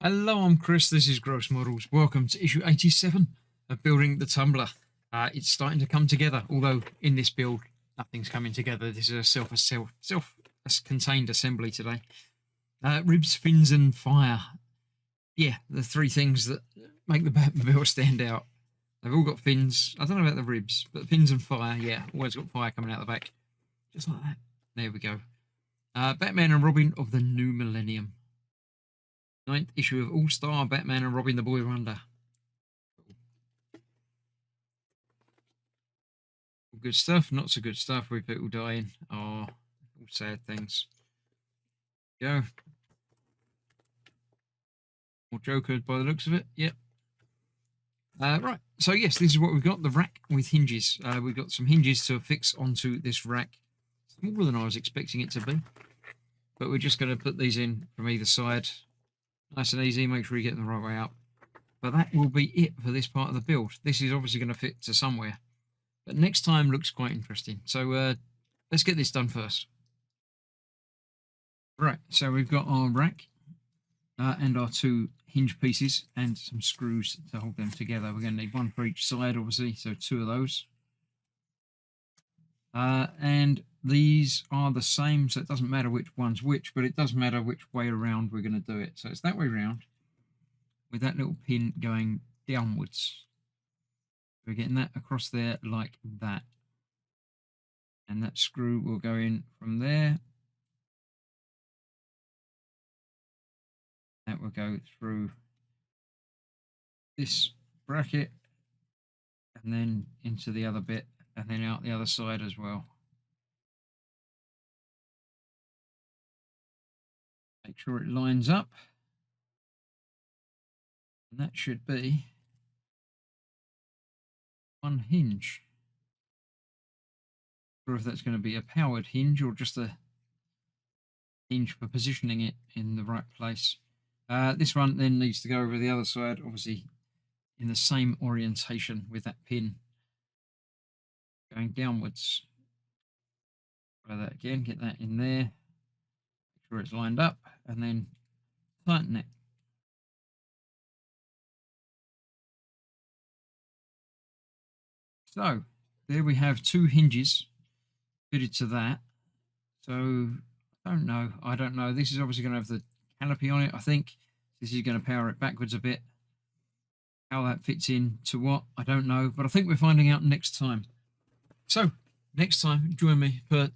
Hello, I'm Chris. This is Gross Models. Welcome to issue 87 of Building the Tumbler. It's starting to come together, although in this build, nothing's coming together. This is a self-contained assembly today. Ribs, fins, and fire. Yeah, the three things that make the Batmobile stand out. They've all got fins. I don't know about the ribs, but fins and fire, yeah, always got fire coming out the back. Just like that. There we go. Batman and Robin of the New Millennium. 9th issue of All-Star Batman and Robin the Boy Wonder. Good stuff, not so good stuff with people dying. Oh, all sad things. Go. More Joker by the looks of it, yep. Right, so yes, this is what we've got, the rack with hinges. We've got some hinges to fix onto this rack. Smaller than I was expecting it to be. But we're just going to put these in from either side. Nice and easy, make sure you get them the right way up. But that will be it for this part of the build. This is obviously going to fit to somewhere. But next time looks quite interesting. So let's get this done first. Right, so we've got our rack and our two hinge pieces and some screws to hold them together. We're going to need one for each side, obviously, so two of those. And these are the same, so it doesn't matter which one's which, but it does matter which way around we're going to do it. So it's that way around with that little pin going downwards. We're getting that across there like that. And that screw will go in from there. That will go through this bracket and then into the other bit and then out the other side as well. Make sure it lines up. And that should be one hinge. Or if that's going to be a powered hinge or just a hinge for positioning it in the right place. This one then needs to go over the other side, obviously in the same orientation with that pin going downwards. Try that again, get that in there, make sure it's lined up, and then tighten it. So there we have two hinges fitted to that. So I don't know. This is obviously going to have the canopy on it. I think this is going to power it backwards a bit. How that fits in to what, I don't know, but I think we're finding out next time. So next time, join me for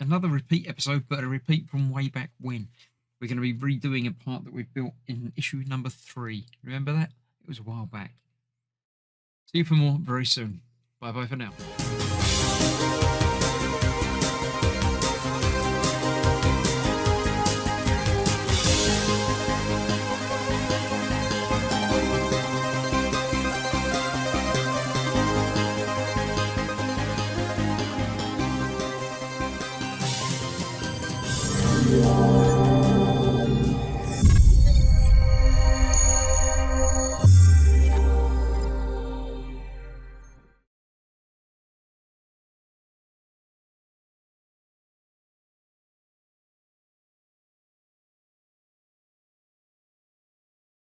another repeat episode, but a repeat from way back when. We're going to be redoing a part that we built in issue number 3. Remember that? It was a while back. See you for more very soon. Bye-bye for now. Yeah.